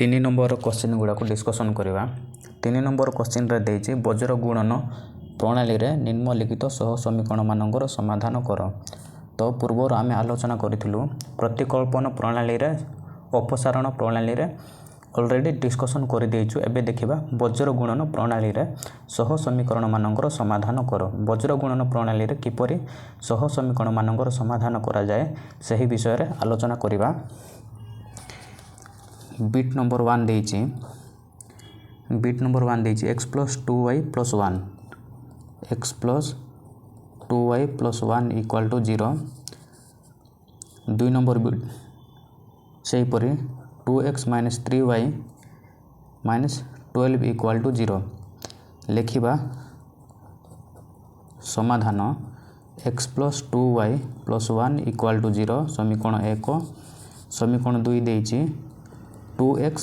तीन number question गुड़ा को डिस्कसन करवा। तीन नंबर क्वेश्चन रे देछि वज्र गुणन प्रणाली रे निम्नलिखित सह समीकरण मानकर समाधान कर। तो पूर्वर आम आलोचना करूँ प्रतिकल्पन प्रणाली रे अपसारण प्रणाली रे ऑलरेडी डिस्कसन कर देइछु। एबे देखिबा वज्र गुणन प्रणाली रे सह समीकरण मानकर समाधान कर। वज्र गुणन प्रणाली रे किपरि सह समीकरण मानकर समाधान करा जाए सही विषय रे आलोचना करिबा। बिट नंबर 1 देइछि x plus 2y plus 1 x plus 2y plus 1 equal to 0। 2 number बिट से परी 2x minus 3y minus 12 equal to 0 लिखिबा। समाधान x plus 2y plus 1 equal to 0 समीकरण 1। समीकरण 2 देइछि 2x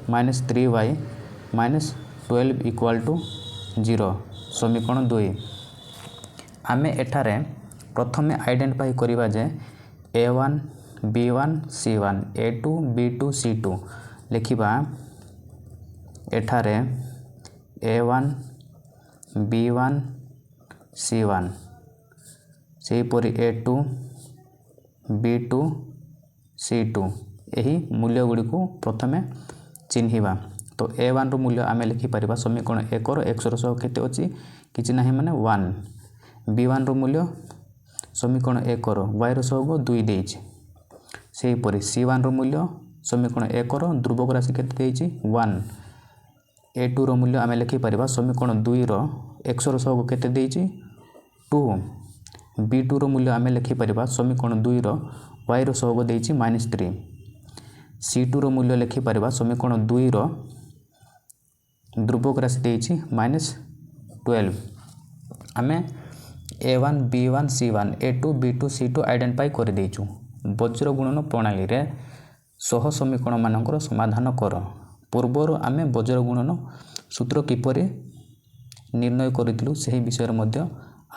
minus 3y minus 12 equal to 0 समीकरण 2। आमे एठारे प्रथमे आइडेंटिफाई करिबा जे a1 b1 c1 a2 b2 c2 लिखिबा। एठारे a1 b1 c1 से परी a2 b2 c2 यही मूल्य गुड़ी को प्रथमे चिन्हिबा। तो a1 रो मूल्य आमे लिखि परिबा समीकरण 1 रो x रो सह केते अछि किछि नाही माने 1। b1 रो मूल्य समीकरण 1 रो y रो सह 2 देइछि। सेही परी c1 रो मूल्य समीकरण 1 रो ध्रुवक राशि केते देइछि 1। a2 रो मूल्य आमे लिखि परिबा समीकरण 2 रो x रो सह केते देइछि 2। b2 रो मूल्य आमे लिखि परिबा समीकरण 2 रो y रो सह देइछि -3। C2 रो मूल्य लिखि परिबा समीकरण 2 रो ध्रुवक राशि देइछि -12। आमे a1 b1 c1 a2 b2 c2 identify कर देइछु। वज्र गुणन प्रणाली रे सह समीकरण मानकर समाधान कर। पूर्वर आमे वज्र गुणन सूत्र किपरि निर्णय करितलु सही विषय रे मध्य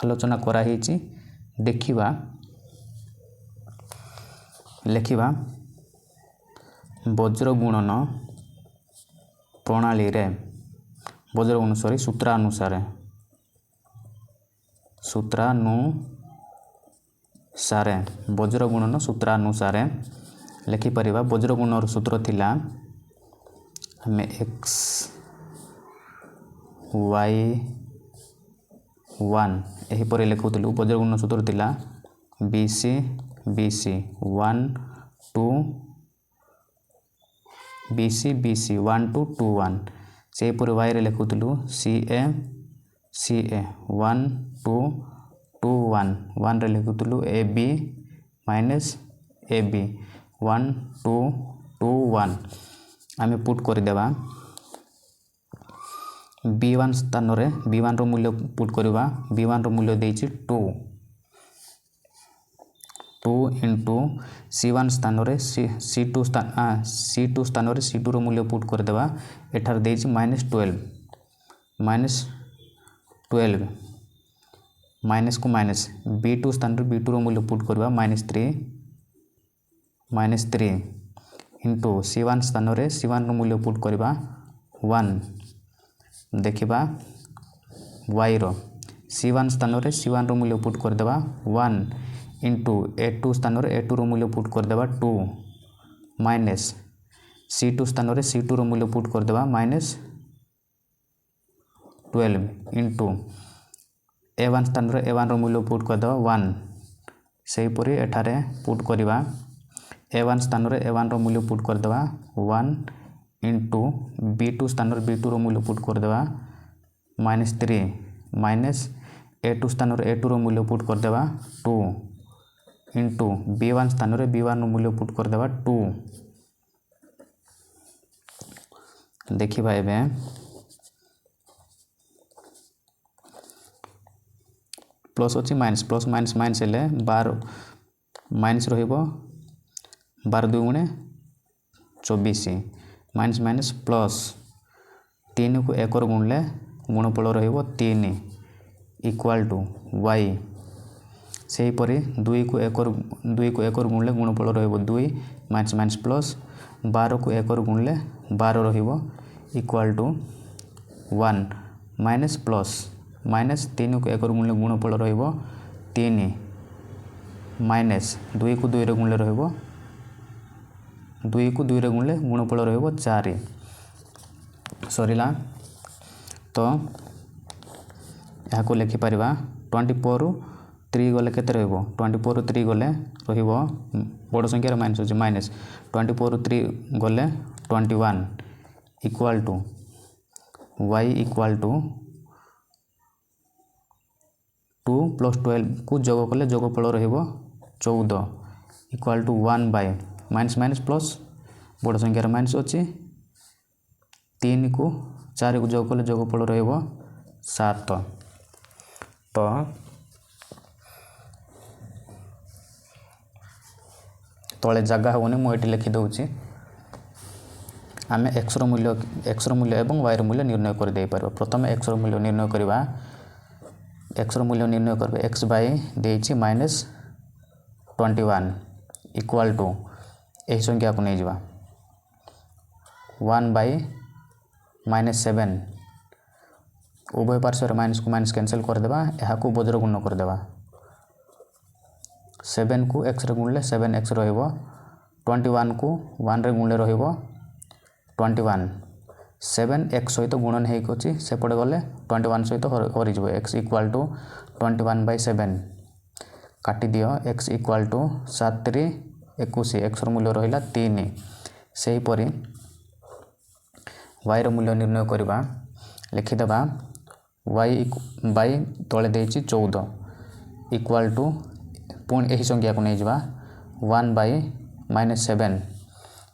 आलोचना करा हेछि। देखिबा लिखिबा वज्र गुणन प्रणाली रे वज्र गुणन सूत्रानुसार वज्र गुणन सूत्रानुसार लिखि परिबा। वज्र गुणन सूत्र थिला हमें x y 1 एही परे लिखुतलु। वज्र गुणन सूत्र थिला bc 1 2 BC 1 2 2 1 से पर y रे लिखुतलु CA 1 2 2 1 रे लिखुतलु AB माइनस AB 1 2 2 1 आमे पुट कर देबा। b1 स्थान रे b1 रो मूल्य पुट करबा। b1 रो मूल्य देइछि 2 इंटू c1 स्थान रे c2 स्थान रे c2 रो मूल्य पुट कर देबा। एठार देइछि -12 माइनस को माइनस b2 स्थान रे b2 रो मूल्य पुट करबा -3 इंटू c1 स्थान रे c1 रो मूल्य पुट करबा 1। देखिबा y रो c1 स्थान रे c1 रो मूल्य पुट कर देबा 1 इंटू a2 स्थान रे a2 रो मूल्य पुट कर देबा 2 माइनस c2 स्थान रे c2 रो मूल्य पुट कर देबा -12 इंटू a1 स्थान रे a1 रो मूल्य पुट कर देबा 1। सेही परी एठारे पुट करबा a1 स्थान रे a1 रो मूल्य पुट कर देबा 1 इंटू b2 स्थान रे b2 रो मूल्य पुट कर देबा -3 माइनस a2 स्थान रे a2 रो मूल्य पुट कर देबा 2 इंटू b1 स्थान रे b1 रो मूल्य पुट कर देबा 2। देखिबा एबे प्लस अछि माइनस प्लस माइनस माइनस हेले 12 माइनस रहिबो 12 2 गुणे 24 माइनस माइनस प्लस 3 को 1 रो गुणले गुणफल रहिबो 3 इक्वल टू y सेहीपरि 2 को 1 गुणिले गुणफल रहिबो 2 माइनस माइनस प्लस 12 को 1 गुणिले 12 रहिबो equal to 1 minus plus minus 3 को 1 गुणिले गुणफल रहिबो 3 माइनस 2 को 2 रे गुणिले रहिबो 2 को 2 रे गुणिले गुणफल रहिबो 4 सरीला। तो यहाँ को लिखि परिबा 24 रु 3 गले केते रहिबो 24 रु 3 गले रहिबो बड़ संख्या रे माइनस होची माइनस 24 रु 3 गले 21 equal to y equal to 2 plus 12 को जोग कले जोगफल रहिबो 14 equal to 1 by minus minus plus बड़ संख्या रे माइनस होची 3 को 4 को जोग कले जोगफल रहिबो 7। तो तले जगह होनी मुझे लिखि दूची आम एक्स मूल्य एवं वाई मूल्य निर्णय कर दे पार। प्रथम एक्स मूल्य निर्णय करवा एक्स मूल्य निर्णय करबे एक्स बाई देछि माइनस 21 इक्वल टू यही संख्या को नहीं जावा 1 बाई माइनस 7 उभय पार्श्व माइनस को माइनस कैंसिल करदेवा यहाँ को बज्र गुण करदेवा 7 को x रे गुणले 7x रहिबो 21 को 1 रे गुणले रहिबो 21 7x सहित गुणन हेक अछि सेपटे गले 21 सहित हरि जबो x इक्वल टू 21 बाय 7 काटी दियो x इक्वल टू 7 3 21 x रो मूल्य रहिला 3 सेही परि y रो मूल्य निर्णय करबा लिखि देबा y बाय तळे देछि 14 इक्वल टू पुणी यही संख्या को नहीं जावा 1 बाई माइनस 7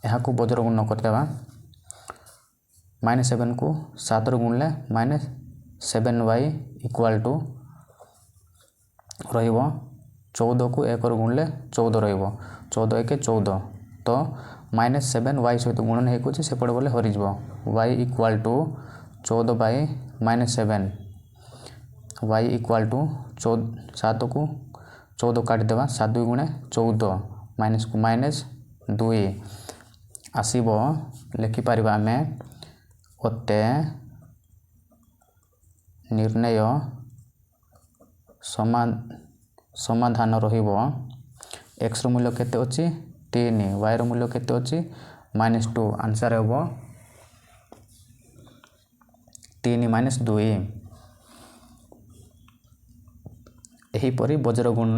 यहाँ को बज्र गुण करदेवा माइनस 7 को 7 रे गुणले माइनस 7 वाई इक्वल टू रहिबो 14 को 1 रे गुणले 14 रहिबो 14 1 14 तो माइनस 7 वाई सहित गुणन हेक अछि सेपटे गले हरि जबो y equal to 14 by minus 7 y equal to 7 को 14 काट देवा 7 2 गुणे 14 माइनस को माइनस 2 आसीबो लिखि परिबा आमे ओते निर्णय समाधान रहिबो x रो मूल्य केते अछि 3 y रो मूल्य केते अछि -2 आंसर हेबो 3 - 2 एहीपरि बज्र गुण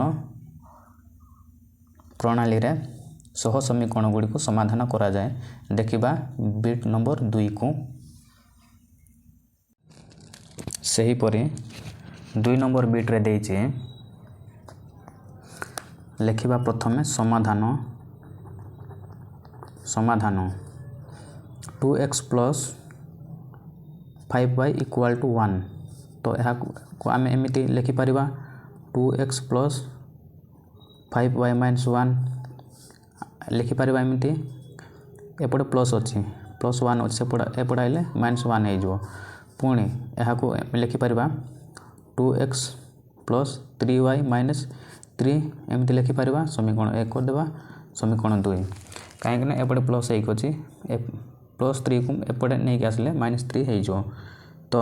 प्रणाली रे सह समीकरण गुड़ी को समाधान करा जाए। देखिबा बिट नंबर 2 को सही परि 2 नंबर बिट रे देछि लिखिबा प्रथमे समाधान 2x plus 5y equal to 1 तो यहाँ को आम एमती लिखि परिबा 2x प्लस 5y माइनस 1 लिखि परिबा एमती एपटे प्लस अच्छी प्लस 1 अच्छे एपटे आइले माइनस 1 हो पुणी यहाँ को लिखि परिबा 2x प्लस 3y माइनस 3 एमती लिखि परिबा समीकरण 1 करदेवा समीकरण 2 कहीं एपटे प्लस 1 अच्छी प्लस 3 को एपटे नहीं कि आसले माइनस 3 हो तो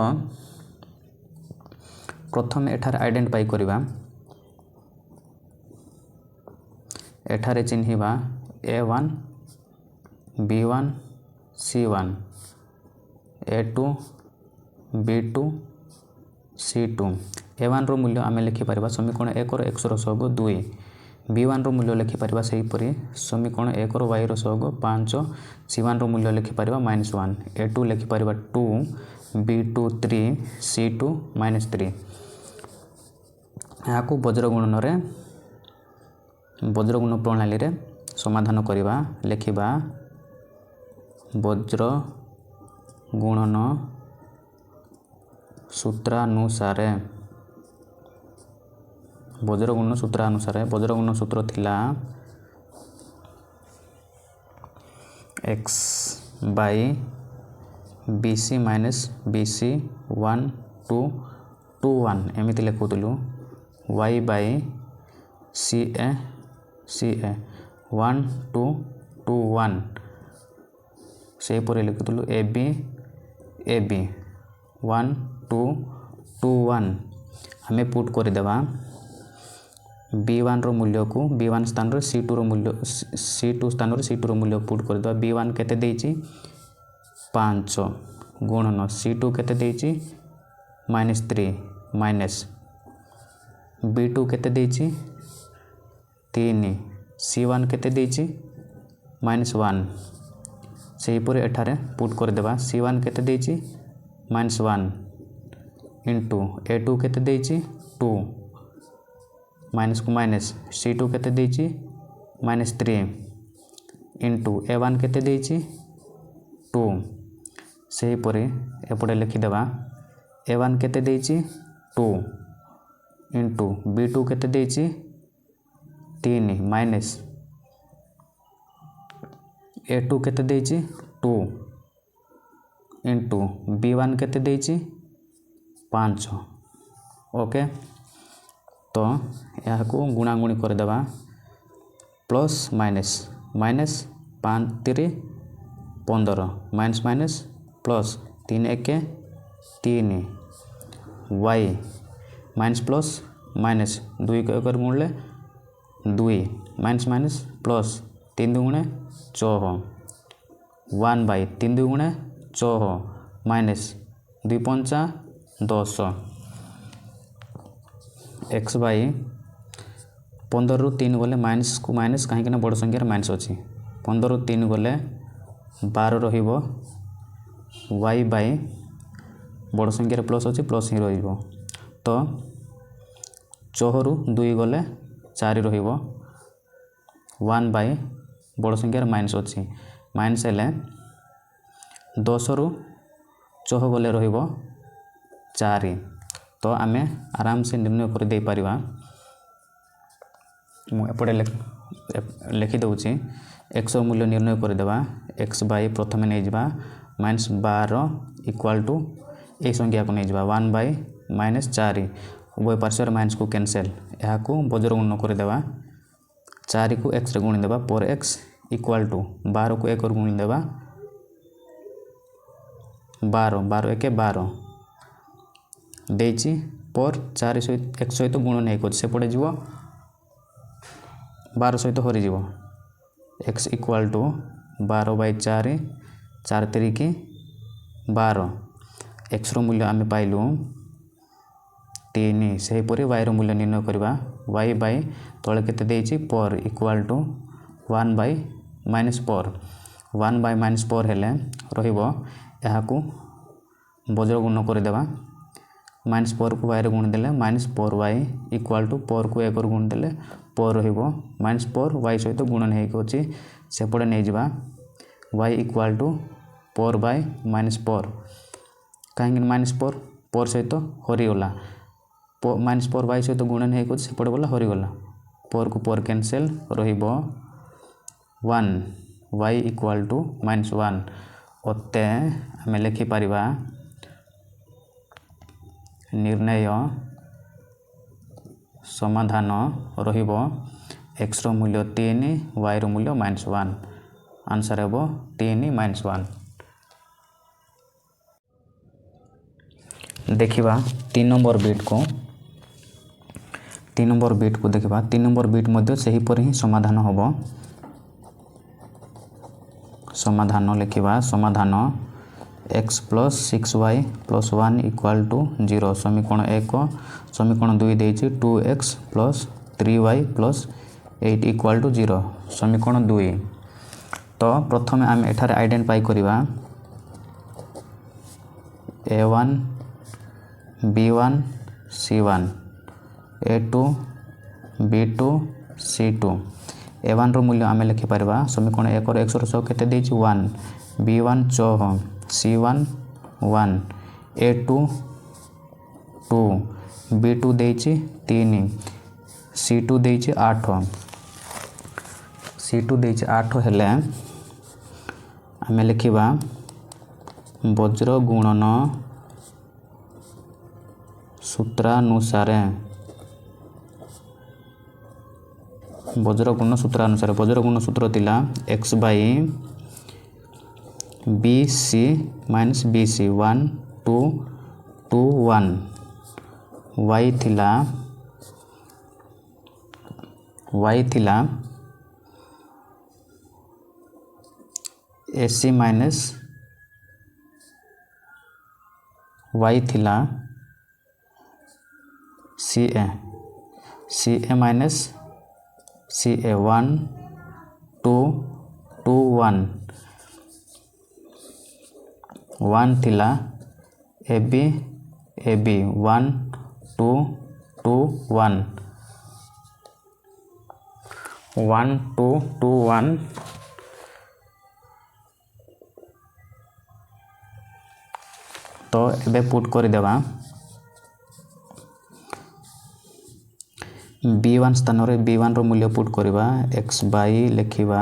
प्रथम एठार आइडेंटिफाई करवा एठारे चिन्हिबा A1 B1 C1 A2 B2 C2 A1 रो मूल्य आमे लिखि परिबा समीकरण 1 रो x रो सहग 2 B1 रो मूल्य लिखि परिबा सेही परि समीकरण 1 रो y रो सहग 5 C1 रो मूल्य लिखि परिबा -1 A2 लिखि परिबा 2 B2 3 C2 -3 यहाँ को बज्र गुण प्रणाली रे समाधान करिबा लिखिबा वज्र गुणन सूत्रानुसार वज्र गुण सूत्र थिला x by BC minus BC 1 2 2 1 एमती लिखुलु y बाई सी ए 1 2 2 1 से परे लिखुलु ए बी 1 2 2 1 आमे पुट कर देबा B1 रो मूल्य को B1 स्थान रो C2 रो मूल्य C2 स्थान रो C2 रो मूल्य पुट कर देबा B1 केते देछि 5 गुणन C2 केते देछि -3 माइनस B2 केते देछि 3 C1 केते देछि -1 से परे एठारे पुट कर देबा C1 केते देछि -1 इंटू A2 केते देछि 2 माइनस को माइनस C2 केते देछि -3 इंटू A1 केते देछि 2 से परे एपटे लिखि देबा A1 केते देछि 2 इंटू B2 केते देछि 3 माइनस A2 केते देछि 2 इंटू B1 केते देछि 5 ओके तो यहाँ को गुणागुणी कर देबा plus minus 5 3 15 minus minus plus 3 1 3 y minus plus minus 2 को 1 गुणले 2 माइनस माइनस प्लस 3 गुणे 4 1 बाई 3 गुणे 4 माइनस 2 पंचा 10 x बाई 15 रु 3 गले माइनस को माइनस कहीं ना बड़ संख्या माइनस अच्छी 15 रु 3 गले 12 रहिबो y बाई बड़ संख्या प्लस अच्छी प्लस ही रहिबो तो 4 रु 2 गले 4 रहिबो 1 बाई बड़ संख्या माइनस अच्छी माइनस हेले 10 रु 4 गले रहिबो 4 तो आमे आराम से निर्णय कर दे परिबा मु एपटे लिखि दउछि x मूल्य निर्णय कर देबा x बाई प्रथमे नै जिबा -12 इक्वल टू ए संख्या को नै जिबा 1 बाई -4 उभय पार्श्व माइनस को कैंसिल यहाँ को बज्र गुणन कर देबा 4 को x रे गुणी देबा पर x इक्वल टू 12 को 1 गुणी देबा 12 1 12 देछि पर 4 सहित 1 सहित गुण नै को से पड़े जीवो 12 सहित हरि जीवो x इक्वल टू 12 बाई 4 4 3 की 12 x रो मूल्य आमे पाइलु 3 से परे y रो मूल्य निर्णय करबा y बाई तळे केते देछि पर इक्वल टू 1 बाई -4 1 बाई -4 हेले रहिबो यहाँ को बज्र गुण कर देबा -4 को y रे गुण देले -4y इक्वल टू 4 को 1 गुण देले 4 रहिबो -4 y सहित गुणन हे कोछि सेपडे नै जिबा y इक्वल टू 4 बाई -4 काहेकि -4 4 सहित हरि गला -4 y सहित गुणन हे कोछि सेपडे गला हरि गला 4 को 4 कैंसिल रहिबो 1 y इक्वल टू -1 ओते हमें लिखि परिबा निर्णय समाधान रहिबो x रो मूल्य 3 y रो मूल्य -1 आंसर हेबो 3 -1 देखिबा 3 नंबर बिट को देखिबा 3 नंबर बिट मध्ये सही पर ही समाधान होबो समाधान लिखिबा समाधान x plus 6y plus 1 equal to 0 समीकरण 1 समीकरण 2 देछि 2x plus 3y plus 8 equal to 0 समीकरण 2 तो प्रथमे आम एठारे आइडेंटिफाई करिबा a1 b1 c1 a2 b2 c2 a1 रो मूल्य आमे लिखि परबा समीकरण 1 और x रो सो केते देछि 1 b1 4 c1 1 a2 2 b2 देछि 3 c2 देछि 8 c2 देछि 8 हेले आमे लिखिबा वज्र गुणन सूत्रानुसार वज्र गुण सूत्र अनुसार वज्र गुण सूत्र थिला x by b c minus b c 1 2 2 1 y थिला AC माइनस y थिला CA माइनस CA 1 2 2 1 1 थिला AB 1 2 2 1 1 2 2 1 तो एबे पुट कर देवा B1 स्थान रे B1 रो मूल्य पुट करवा x बाई लिखिबा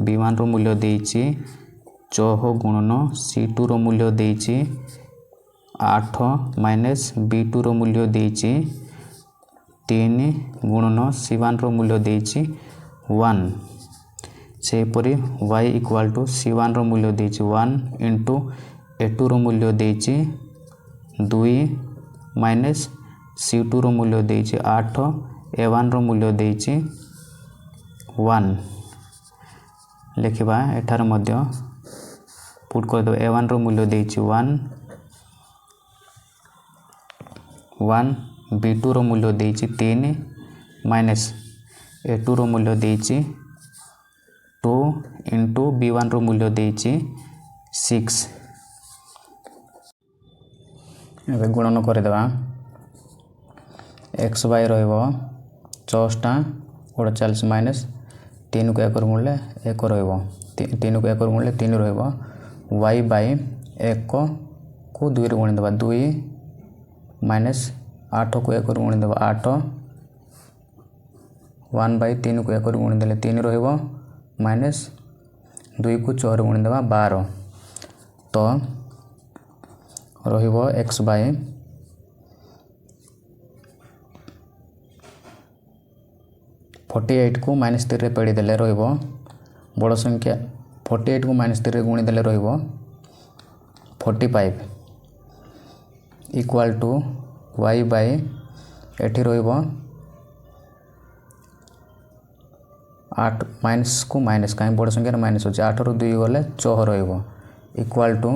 B1 रो मूल्य देइछि 6 गुणन C2 रो मूल्य देइछि 8 माइनस B2 रो मूल्य देइछि 3 गुणन C1 रो मूल्य देइछि 1 से परि y इक्वल टू C1 रो मूल्य देइछि 1 इनटू A2 रो मूल्य देइछि 2 माइनस C2 रो मूल्य देइछि 8 A1 रो मूल्य देइछि 1 लिखिबा एठार मध्य पुट कर दो A1 रो मूल्य देइछि 1 B2 रो मूल्य देइछि 3 माइनस A2 रो मूल्य देइछि 2 इनटू B1 रो मूल्य देइछि 6 एबे गुणन कर देबा x बाई रहइबो 48 माइनस 3 को 1 गुणले 1 रहइबो 3 को 1 गुणले 3 रहइबो y बाई 1 को 2 रे गुण देबा 2 माइनस 8 को 1 गुण देबा 8 1 बाई 3 को 1 गुण देले 3 रहइबो माइनस 2 को 4 गुण देबा 12 तो रहिबो x बाई 48 को माइनस 3 रे पेड़ी देले रहिबो बड़ संख्या 48 को माइनस 3 रे गुणी देले रहिबो 45 इक्वल टू y बाई एठी रहिबो 8 माइनस को माइनस काई बड़ संख्या माइनस होचे 8 रो 2 गले 4 रहिबो इक्वल टू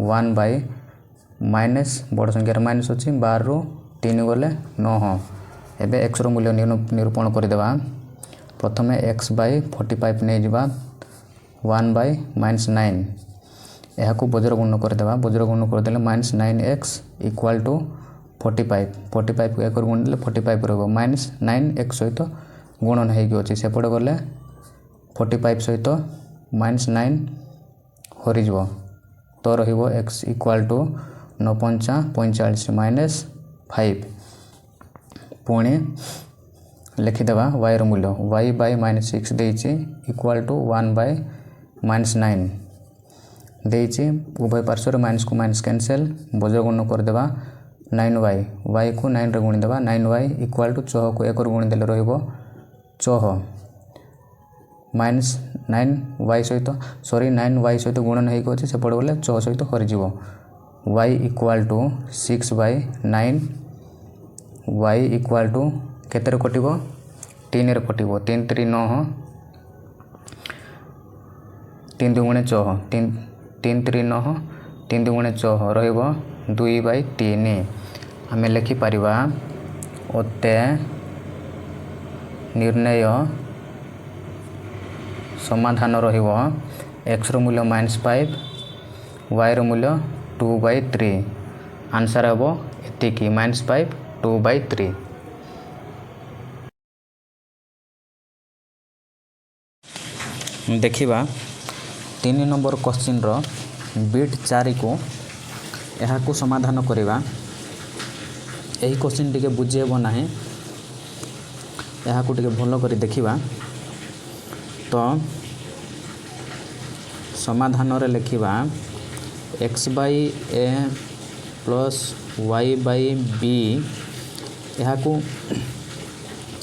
1 बाई माइनस बड़ संख्या माइनस होची 12 रो 3 गले 9 एबे x रो मूल्य निरूपण कर देबा प्रथमे x बाई 45 नै जिबा 1 बाई माइनस 9 एहा को वज्र गुण कर देबा वज्र गुण कर देले माइनस 9x इक्वल टू 45 45 को 1 गुण देले 45 रहबो माइनस 9x सहित गुणन हे गयो छै सेपड गले 45 सहित माइनस 9 हरि जबो तो रहिबो x इक्वल टू 9 माइनस 5 पुणी लिखिदेवा y रो मूल्य y बाई माइनस 6 देइछि इक्वल टू 1 बाई माइनस 9 देइछि उभय पार्श्व रे माइनस को माइनस कैंसिल वज्र गुण कर देबा 9y y को 9 रे गुण देबा 9y इक्वल टू 6 को 1 रे गुण देले रहिबो 6 माइनस 9y सहित 9y सहित गुणन हे गछि से पड़ गले 6 सहित हरि जिवो y equal to 6 by 9 y equal to केते रे कटिबो 3 रे कटिबो 3 3 9 3 2 गुणे 6 3 3 3 9 3 2 गुणे 6 रहइबो 2 बाई 3 हमें लिखि परिबा ओते निर्णय समाधान रहिबो x रो मूल्य -5 y रो मूल्य 2/3 आंसर हबो एतिकी -5 2/3 देखिबा 3 नंबर क्वेश्चन रो बिट 4 को यहा को समाधान करिबा एही क्वेश्चन टिके बुझेबो नाही यहा को टिके भलो करी देखिबा तो समाधान रे लिखिबा x by a plus y by b यहा को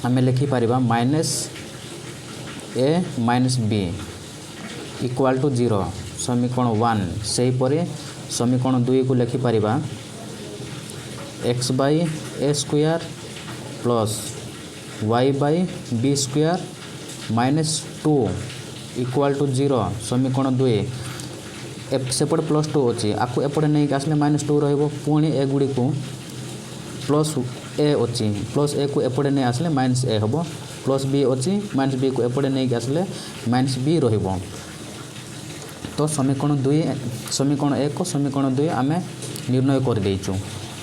हमें लिखि परिबा minus a minus b equal to 0 समीकरण 1 से परे समीकरण 2 को लिखिपर x by a square plus y by b square minus 2 equal to 0 समीकरण 2 सेपटे प्लस 2 अच्छी आपको एपटे नहीं आसले माइनस 2 रुणी ए गुड़ी को प्लस ए अच्छी प्लस ए को एपटे नहीं आसले माइनस ए हम प्लस बी अच्छी माइनस बी को एपटे नहीं आसले माइनस बी रहिबो। तो समीकरण 2 समीकरण 1 समीकरण 2 आम निर्णय कर देइचु।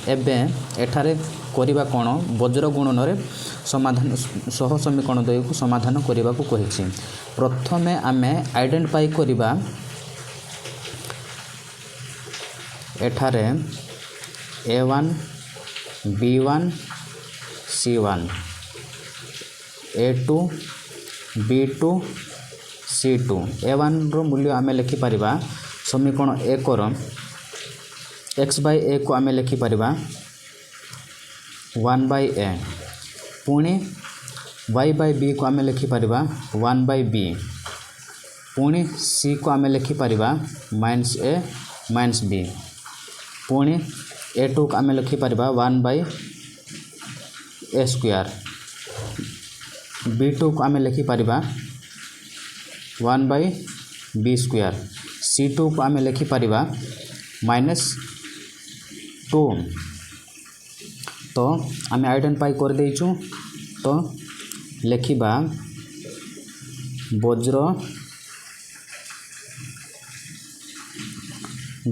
एबे एठारे करिबा कोन वज्र गुणन रे समाधान सह समीकरण 2 को समाधान करने को कही। प्रथमे आम आइडेंटिफाई करिबा एठारे A1 B1 C1 A2 B2 C2 A1 रो मूल्य आम लिखिपर समीकरण 1 रो एक्स बाई ए को आम लिखिपर 1 बाई ए पुणी वाई बाई बी को आम लिखिपर 1 बाई बी पुणी सी को आम लिखिपर माइनस ए माइनस बी पुणी A2 को आम लिखिपर 1 बाई ए स्क्वायर B2 को आम लिखिपर 1 बाई बी स्क्वायर C2 को आम लिखिपर माइनस 2। तो आम आइडेंटिफाई कर देइचु। तो लिखिबा वज्र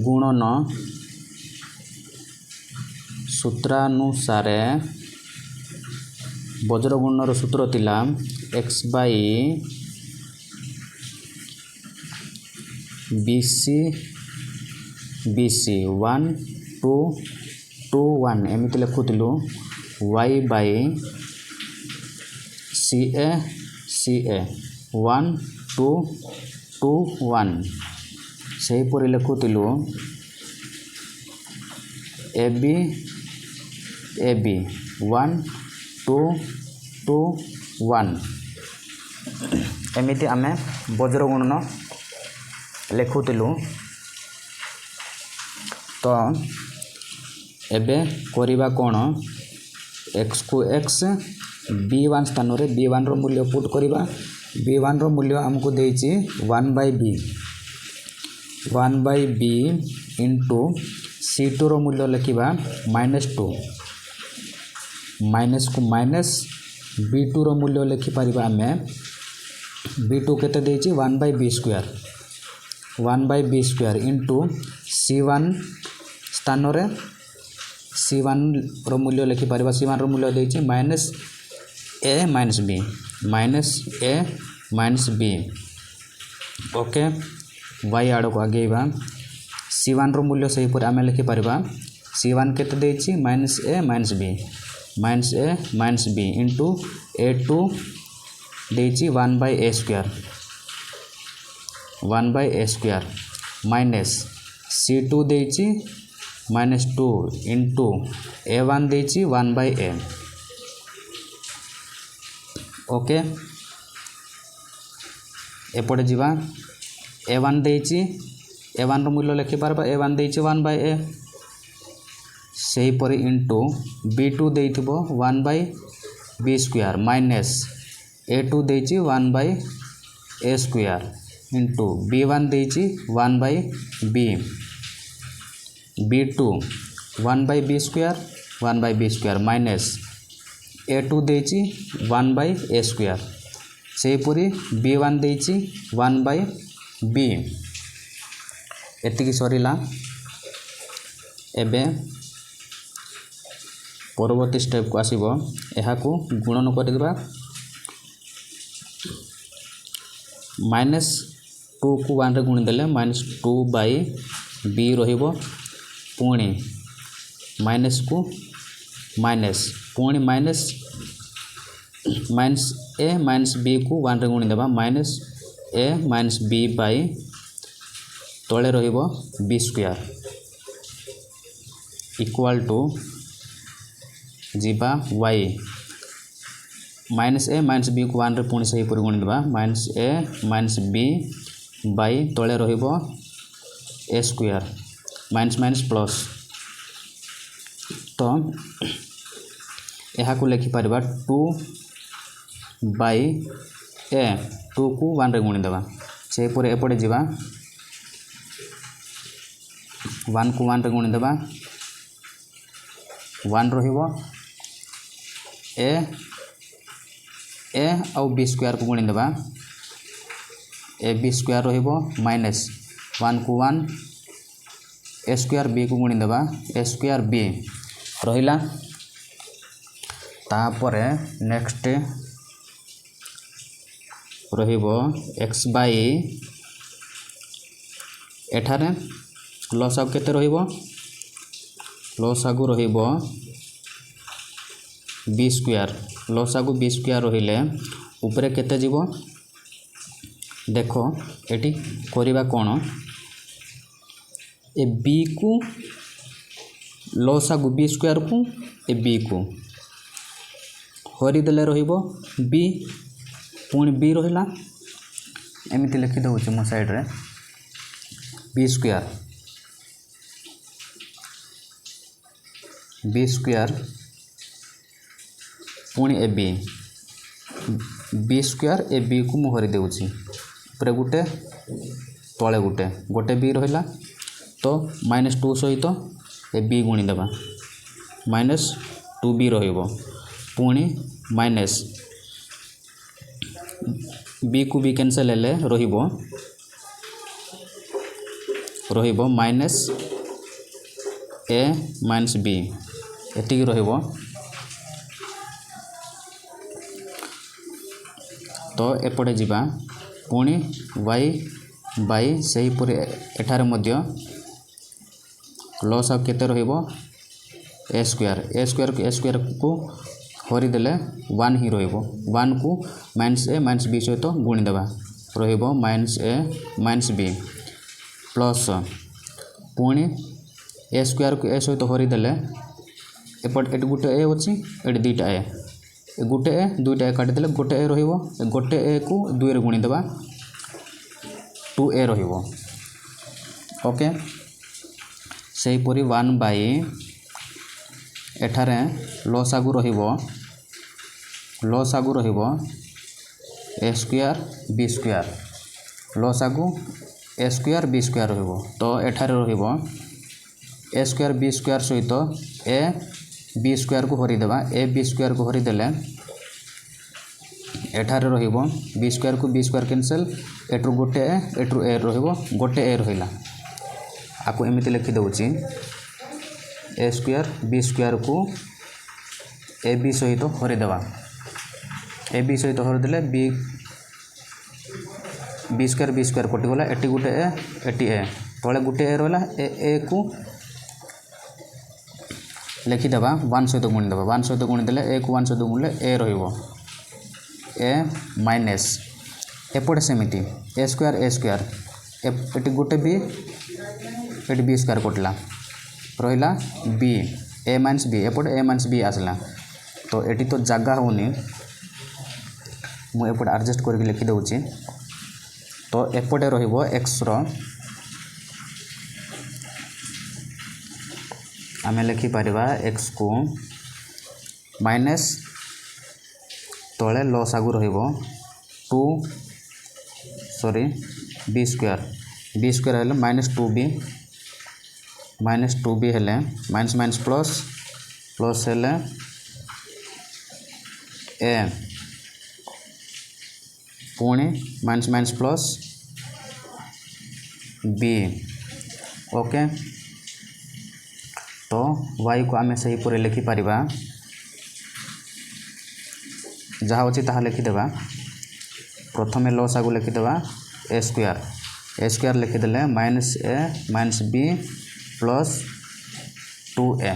गुणन सूत्रानुसारे वज्र गुणन सूत्र थिला एक्स बाई बीसी बीसी 1 2 2 1 एमती लिखुलु वाई बाई सी ए 1 2 2 1 से परि लिखुलु ए बी 1 2 2 1 एमती आम वज्र गुणन लिखुलु। तो एबे करिबा कोन एक्स को एक्स B1 स्थान रे B1 रो मूल्य पुट करिबा B1 रो मूल्य हमको देइछि 1 बाई बी इंटू C2 रो मूल्य लिखिबा -2 माइनस को माइनस B2 रो मूल्य लिखि परिबा आमे B2 केते देइछि 1 by b square into C1 स्थान रे C1 रो मूल्य लिखि परिबा C1 रो मूल्य देइछि minus a minus B okay Y आड़ को आगेबा C1 रो मूल्य सही पर आमे लिखि परिबा C1 केते देइछि minus a minus b into A2 देइछि 1 by a square minus C2 देइछि -2 इंटू A1 देइछि 1 बाई ए ओके एपटे जीवा A1 देइछि A1 रो मूल्य लिखि पारबा A1 देइछि 1 बाई ए सही परि इंटू B2 देइथिबो 1 by b square minus A2 देइछि 1 by a square into B1 देइछि 1 by b B2 1 by b square minus A2 देइछि 1 बाई ए स्क्वायर से पूरी B1 देइछि 1 बाई बी एतिकी सरीला। एबे परवर्ती स्टेप को आसीबो एहा को गुणन कर देबा -2 को 1 रे गुणी देले -2 बाई बी रहिबो पुणी माइनस को माइनस पुणी माइनस ए माइनस बी को 1 रे गुणी देबा minus a minus b by तले रहिबो बी स्क्वायर इक्वल टू जीवा y minus a minus b को 1 रे पुणी से पुरी गुणी देबा minus a minus b by तले रहिबो a square minus minus plus तो यहाँ को लिखि पारिबा 2 बाई ए 2 को 1 रे गुणी देबा से पुरे एपटे जिबा 1 को 1 रे गुणी देबा 1 रहिबो ए आउ बी स्क्वायर को गुणी देबा ए बी स्क्वायर रहिबो माइनस 1 को 1 ए स्क्वायर बी को गुणी देबा ए स्क्वायर बी रहिला तापरे नेक्स्ट रहिबो एक्स बाई एठारे लसागु केते रहिबो लसागु रहिबो बी स्क्वायर रहिले ऊपर केते जीवो देखो एटी करिबा कोन ए बी को लसागु बी स्क्वायर को ए बी को हरि देले रहिबो बी पुणी बी रहिला एमिति लिखि दउछि मो साइड रे बी स्क्वायर पुणी a b square a b को मु हरि देउछि ऊपर गुटे तळे गुटे बी रहिला तो -2 सहित ए बी गुणी देबा -2b रहिबो पुणी माइनस बी को बी कैंसल हेले रहिबो माइनस ए माइनस बी एतिक रहिबो तो एपटे जिबा पुणी y बाई सही पुरे एठारे मध्य लस केते रहिबो ए स्क्वायर को हरि देले 1 ही रहिबो 1 को माइनस ए माइनस बी सहित गुणी देबा रहिबो minus a minus B plus पुणी ए स्क्वायर को ए सहित हरि देले एपट एट गुटे ए अछि एट दुईटा ए गुटे ए दुईटा ए काटि देले गोटे ए रहिबो गोटे ए को 2 रे गुणी देबा 2a रहिबो ओके सही परी 1 बाई एठारे लसागु रहिबो a square B square लसागु A square B square रहिबो तो एठारे रहिबो ए स्क्वायर बी स्क्वायर सहित ए बी स्क्वायर को हरि देबा ए बी स्क्वायर को हरि देले एठारे रहिबो बी स्क्वायर कैंसल एट्रु गोटे एट्रु ए रहिबो गोटे ए रहिला आको एमिति लिखि दउछि ए स्क्वायर बी स्क्वायर को ए बी सहित हरि देबा ए बी सहित हरि देले बी स्क्वायर कटि गला एटी गुटे ए एटी ए तळे गुटे ए रहला ए को लिखि देबा 1 सहित गुणी देबा 1 सहित गुणी देले ए को 1 सहित गुणले ए रहिबो ए माइनस एपटे सेमिति ए स्क्वायर एटी गुटे बी एटी बी स्क्वायर कटला रहिला बी ए माइनस बी एपटे ए माइनस बी आसला तो एटी तो जगह होनी मु एपटे एडजस्ट करके लिखि दउछि तो एपटे रहिबो x रो आमे लिखि परिबा x को माइनस तळे लॉस आगु रहिबो 2 बी स्क्वायर हेले -2b हेले माइनस माइनस प्लस हेले ए पुणी minus minus plus b okay तो y को आमे सही पूरे लिखि परिबा जहाँ अच्छी ताहा लिखिदेबा प्रथमे लॉस आगु लिखिदेबा ए square लिखिदेले minus a minus B plus 2a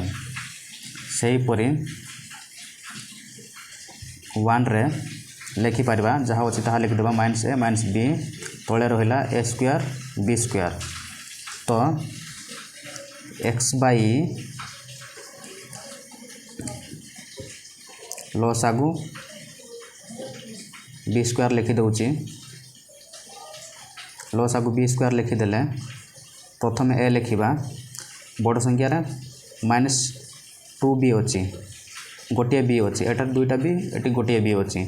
सही परी 1 रे लिखि परिबा जहाँ अच्छी ताहा लिखिदेबा माइनस ए माइनस बी तले रहिला ए स्क्वायर बी स्क्वायर तो x बाई लॉस आगु बी स्क्वायर लिखिदे लसागु बी स्क्वायर लिखिदेले प्रथम ए लिखा बड़ संख्यार -2b अच्छी गोटे बी अच्छी एटार दुईटा बी ये गोटे बी अच्छी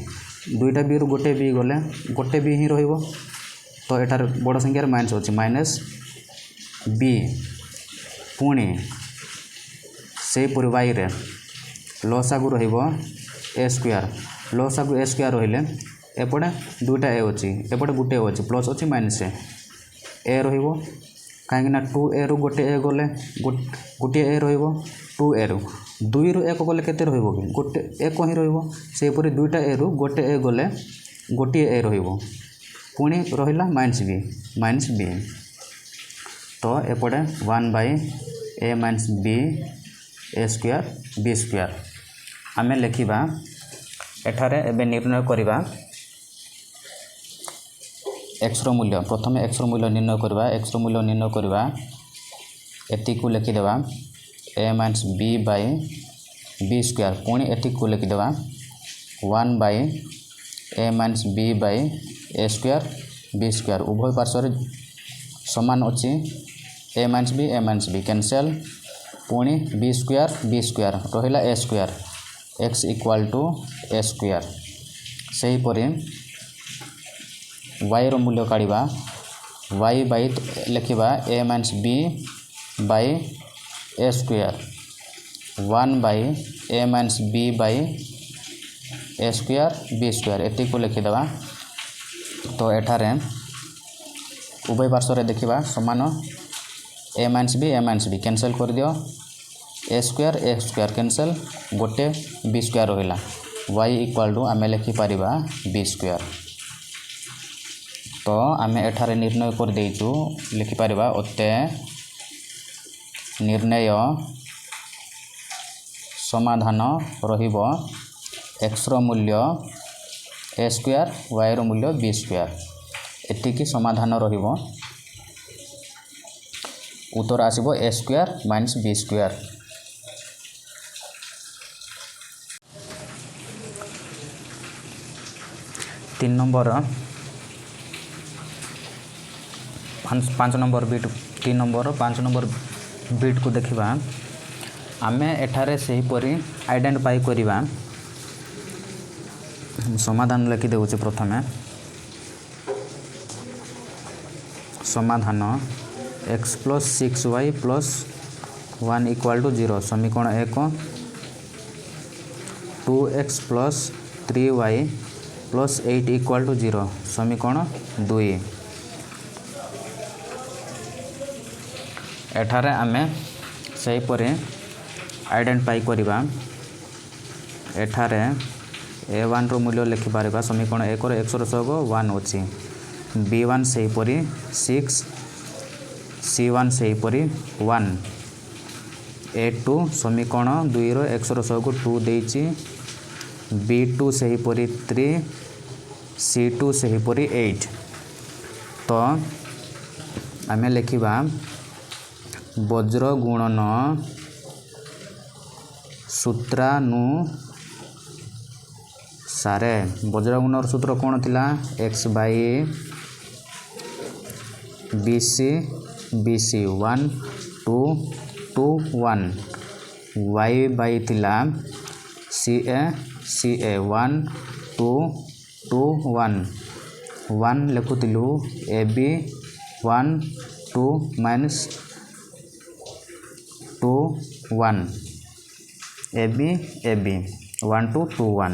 दुईटा बी रु गोटे बी गले गोटे बी ही रहिबो तो एटार बड़ संख्यार माइनस अच्छी -b पुणी से पूरी वाई रे लसागु रहिबो ए स्क्वायर लसागु ए स्क्वायर रहिले एपटे दुईटा ए अच्छी एपटे गोटे अच्छी प्लस अच्छी माइनस ए रहिबो कहीं 2a रु गोटे ए गले गोटे ए रहिबो 2a रु 2 रु 1 गले केते रहिबो कि गोटे 1 ही रहिबो से पूरी दुईटा ए रु गोटे ए गले गोटे ए रहिबो पुणी रहिला -b तो एपटे 1/a - b ए स्क्वायर b स्क्वायर आमे लिखिबा एठारे एबे निर्णय करिबा x रो मूल्य प्रथम x रो मूल्य निर्णय करवा x रो मूल्य निर्णय करवा एति को लिखि देबा a - b / b स्क्वायर पुणी एति को लिखि देबा 1/a - b / a square b square उभय पार्श्व समान अछि a - b कैंसिल पुणी b स्क्वायर रहिला a square x = a square सही परे y रो मूल्य काढ़िबा y बाई लिखिबा a - b / a square 1/a - b / a square b square एति को लिखिदेबा तो एठारे उभय पार्श्व देखिबा समान a - b कैंसिल कर दियो a स्क्वायर कैंसिल गोटे b स्क्वायर रहिला y = आमे लिखि पारिबा b स्क्वायर तो आमे एठारे निर्णय कर देइछु लिखि पारिबा ओते निर्णय समाधान रहिबो x रो मूल्य a स्क्वायर y रो मूल्य b स्क्वायर एतिकी समाधान रहिबो उत्तर आसीबो a square - b square 3 number 5 number bit 3 number 5 number bit को देखिबा आमे एठारे सही परी आइडेंटिफाई करिबा समाधान लिखि देउचे प्रथमे समाधान x + 6y + 1 = 0 समीकरण 1 2x + 3y + 8 = 0 समीकरण 2 एठारे आमे सही परे आइडेंटिफाई करिबा एठारे a1 रो मूल्य लिखि पारिबा समीकरण 1 रो x रो सहग 1 अछि b1 सही परी 6 c1 सही परी 1 a2 समीकरण 2 रो x रो सहग 2 देछि b2 सही परी 3 c2 सही परी 8 तो आमे लिखिबा वज्र गुणन सूत्रानुसारे वज्र गुणन सूत्र कौन थिला x / bc 1 2 2 1 y बाई थिला ca 1 2 2 1 1 लिखुतिलु ab 1 2 - 2 1 ab 1 2 2 1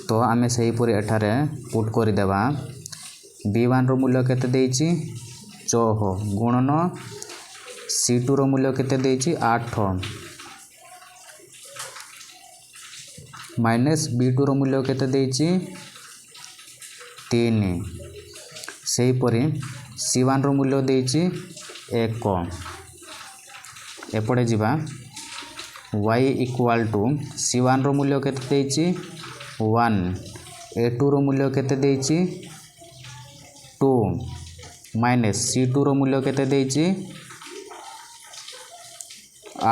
तो आमे सही पूरी एठारे पुट करि देबा b1 रो मूल्य केते देइछि 6 गुणन c2 रो मूल्य केते देइछि 8 माइनस b2 रो मूल्य केते देइछि 3 सही परी c1 रो मूल्य देइछि 1 एपटे जिबा y = c1 रो मूल्य केते देइछि 1 a2 रो मूल्य केते देइछि 2 माइनस c2 रो मूल्य केते देइछि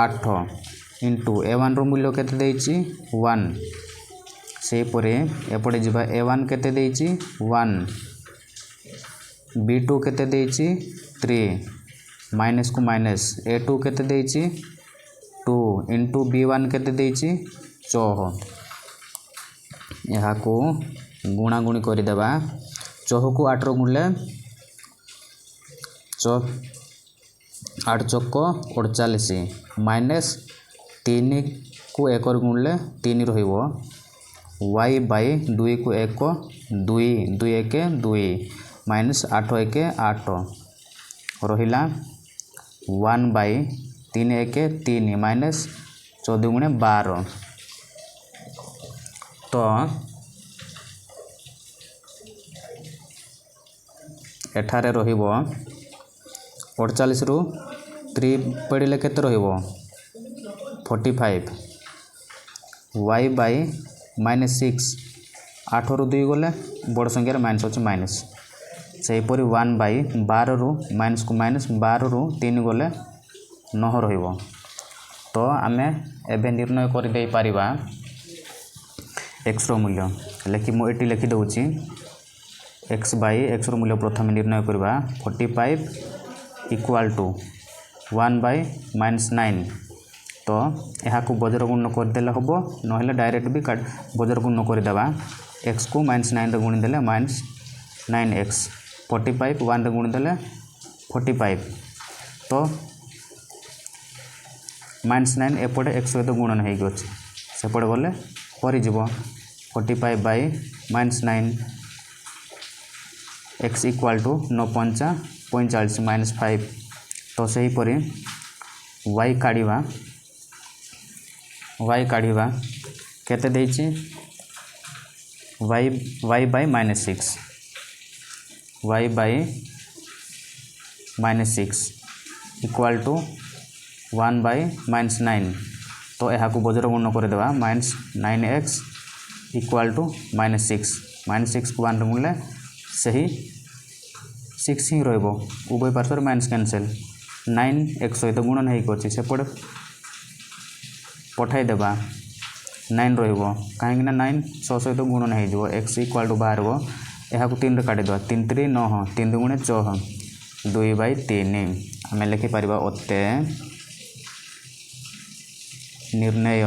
8 इंटू a1 रो मूल्य केते देइछि 1 सेहीपरि एपटे जीवा A1 केते देइछि 1 B2 केते देइछि 3 माइनस को माइनस A2 केते देइछि 2 इंटू B1 केते देइछि 6 यहाँ को गुणा गुणी कर देबा 6 को 8 गुणले 8 चौक 48 माइनस 3 को 1 गुणले 3 रहिबो y बाय 2 को 1 2 2 1 2 माइनस 8 1 8 रहिला 1 बाय 3 1 3 माइनस 14 गुणे 12 तो एठारे रहिबो 48 रु 3 पड़िले केते रहिबो 45 y बाय माइनस 6 8 रु 2 गले बड़ संख्या माइनस अच्छे माइनस सेहीपरि 1 बाय 12 रु माइनस को माइनस 12 रु 3 गले 9 रहिबो तो आमे एबे निर्णय कर दे पारिबा x रो मूल्य लेखि मो एटी लिखि दउची x बाय x रो मूल्य प्रथम निर्णय करबा 45 इक्वल टू 1 बाय माइनस 9 तो यहाँ को बजर गुण करदेले हम ना डायरेक्ट भी बजर गुण करदेबा x को माइनस 9 रे गुणी देले माइनस 9x 45 1 रे गुणी देले 45 तो माइनस 9 एपटे x सहित गुणन हो गए सेपटे गले परिजीव 45 by minus 9 x equal to 9 45 minus 5 तो सेहीपरि y काढ़िबा केते देइछि y by minus 6 y by minus 6 equal to 1 by minus 9 तो यहाँ को बजर गुण कर देबा minus 9x equal to minus 6 को 1 गुणले सही 6 ही रहिबो उभय पार्श्व माइनस कैंसिल 9x सहित गुणन हो गए सेपटे पठाई देबा 9 रहिबो कहीं 9 6 सहित गुणन हो x इक्वल टू बाहर यहाँ को 3 रे काटी देबा 3 3 9 3 2 6 2 बाय 3 आम लिखिपर अते निर्णय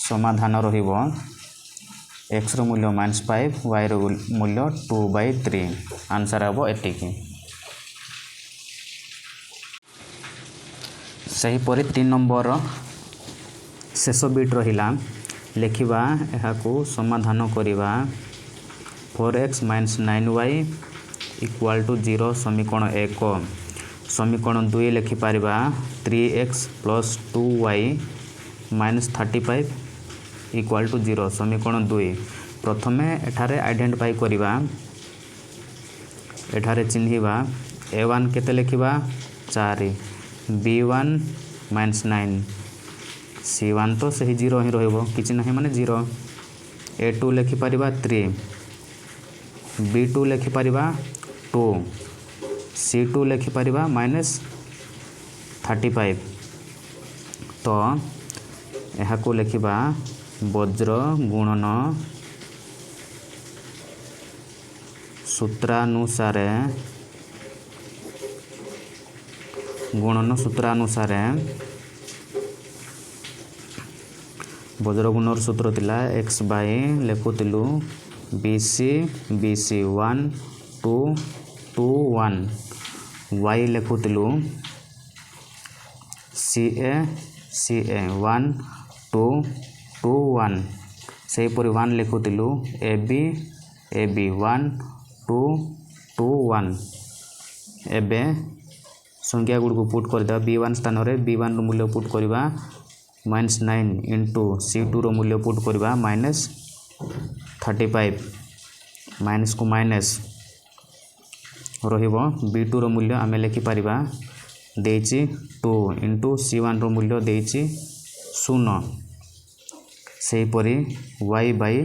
समाधान रहिबो x रो मूल्य -5 y रो मूल्य 2/3 आंसर हम एतिकी सेहीपरि 3 नंबर शेष बिट रहिला लिखिबा यहाँ को समाधान करिबा 4x - 9y इक्वल टू 0 समीकरण 1 समीकरण 2 लिखिपर 3x + 2y - 35 इक्वल टू 0 समीकरण 2 प्रथमे एठारे आइडेंटिफाई करिबा एठारे चिन्हिबा a1 केते लिखिबा 4 b1 - 9 c1 तो सही 0 ही रहिबो किछि नाही माने 0 a2 लिखिपर 3 b2 लिखिपर 2 c2 लिखिपर -35 तो यहाँ को लिखिबा वज्र गुणन सूत्रानुसार वज्र गुणर सूत्र थिला x बाय लेखुतिलु bc 1 2 2 1 y लेखुतिलु ca 1 2 2 1 सेहीपरि 1 लिखुतिलु ab 1 2 2 1 एबे संख्या गुड़ को पुट कर देबा b1 स्थान रे b1 रो मूल्य पुट करबा -9 इंटू c2 रो मूल्य पुट करबा -35 माइनस को माइनस रहिबो b2 रो मूल्य आमे लिखि परिबा देछि 2 इंटू c1 रो मूल्य देछि 0 सेहीपरि y बाय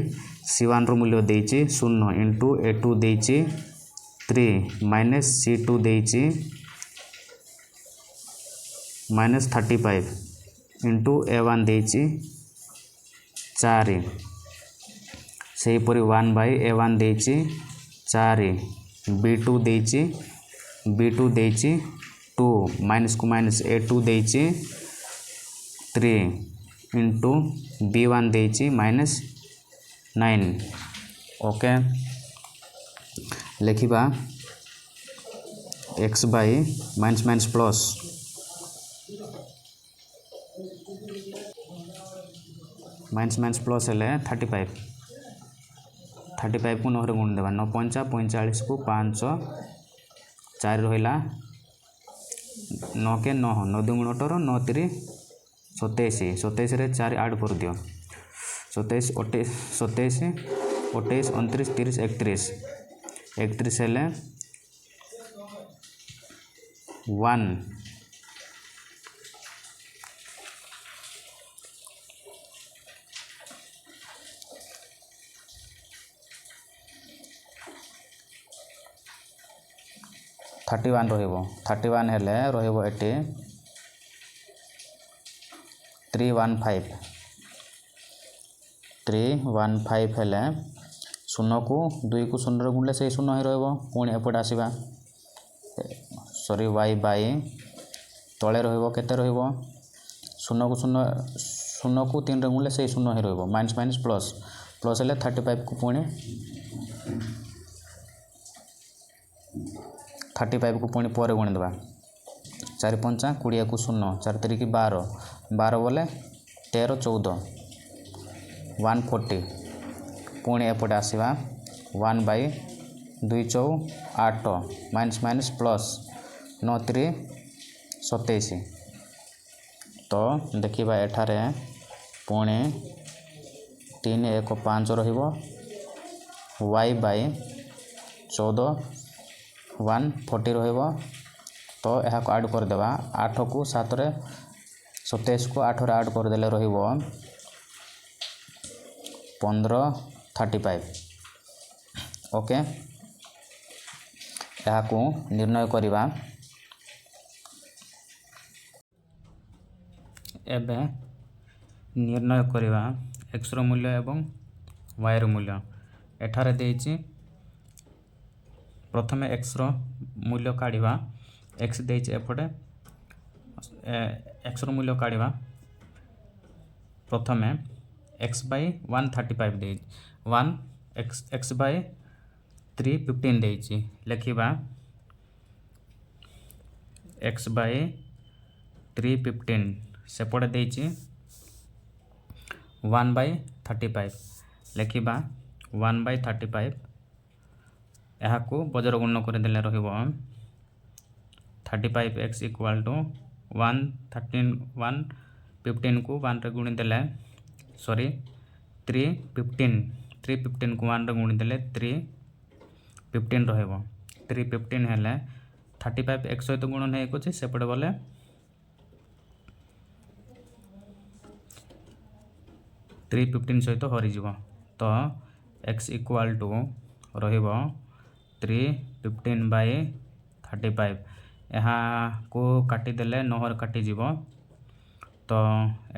c1 रो मूल्य देछि 0 इंटू a2 देछि 3 माइनस c2 देछि -35 इंटू a1 देछि चारि सेहीपरि 1/a1 देइछि 4 b2 देइछि b2 देइछि 2 माइनस को माइनस a2 देइछि 3 इंटू b1 देइछि -9। ओके लिखिबा x by minus minus plus minus plus हेले 35 को 9 रे गुण देबा 9 पंचा 45 को 5 4 रहिला 9 के 9 9 2 गुण 18 9 3 27 27 रे 4 ऐड कर दियो 27 27 28 29 30 31 हेले 1 31 रहिबो 31 हेले रहिबो एटी 315 हेले 0 को 2 को 0 रे गुणले से 0 ही रहिबो पुणी एपट आसीबा सॉरी y बाई तले रहिबो केते रहिबो 0 को 3 रे गुणले से 0 ही रहिबो माइनस माइनस प्लस हेले 35 को पुणी 35 को पुणी पर गुणी देबा 4 पंचा 20 को 0 4 3 की 12 बोले 13 14 140 पुणी एपटे आसीबा 1/2 चौ 8 माइनस माइनस प्लस 9 3 27 तो देखिबा एठारे पुणी 3 1 5 रहिबो y बाई 14 140 रहिबो तो यहाँ को ऐड कर देबा 8 को 7 रे 27 को 8 रे ऐड कर देले रहिबो 1535 ओके यहाँ को निर्णय करिबा एबे निर्णय करिबा x रो मूल्य एवं y रो मूल्य एठारे देइछि प्रथमे x रो मूल्य काढ़िबा x देइछि एपटे x रो मूल्य काढ़िबा प्रथमे x by 135 देइछि 1 x by 315 देइछि लिखिबा x by 315 सेपटे देइछि 1/35 लिखिबा 1/35 यहाँ को बजर गुण कर देले रहिबो 35x इक्वल टू 115 को 1 रे गुणी देले सॉरी 315 को 1 रे गुणी देले 315 रहिबो 315 हेले 35x सहित गुण नै कोछि सेपटे बोले 315 सहित हरि जीवो तो x इक्वल टू रहिबो 315/35 यहाँ को काटी देले 9 काटी जीवो तो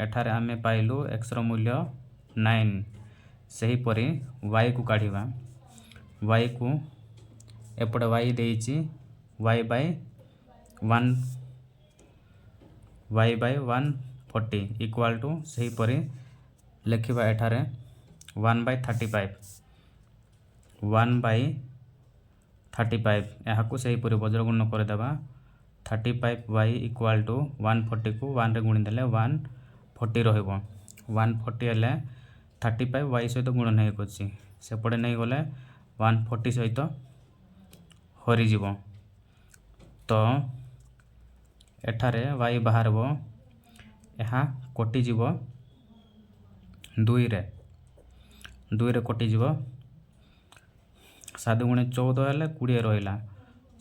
एठारे आमे पाइलु x रो मूल्य 9 सही परी y को काढ़िबा y को एपटे y देइछि y बाई 140 इक्वल टू सही परी लिखिबा एठारे 1/35 यहाँ को सही परी बज्र गुण कर देबा 35y इक्वल टू 140 को 1 रे गुणी देले 140 रहिबो 140 हेले 35y सहित गुण नै कोछि सेपटे नै गले 140 सहित हरि जीवो तो एठारे y बाहरबो यहाँ कटि जीवो 2 रे कटि जीवो 7 गुणे 14 हेले 20 रहिला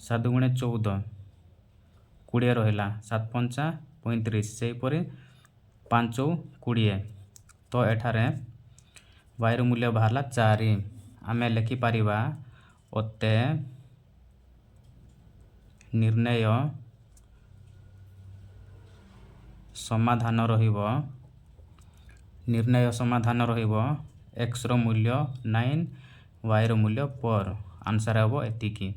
7 गुणे 14 20 रहिला 7 पंचा 35 सेही परी 5 20 तो एठारे y रो मूल्य बाहरला 4 आमे लिखि पारिबा ओते निर्णय समाधान रहिबो निर्णय समाधान रहिबो x रो मूल्य 9 y रो मूल्य 4 आंसर हेबो एतिकी।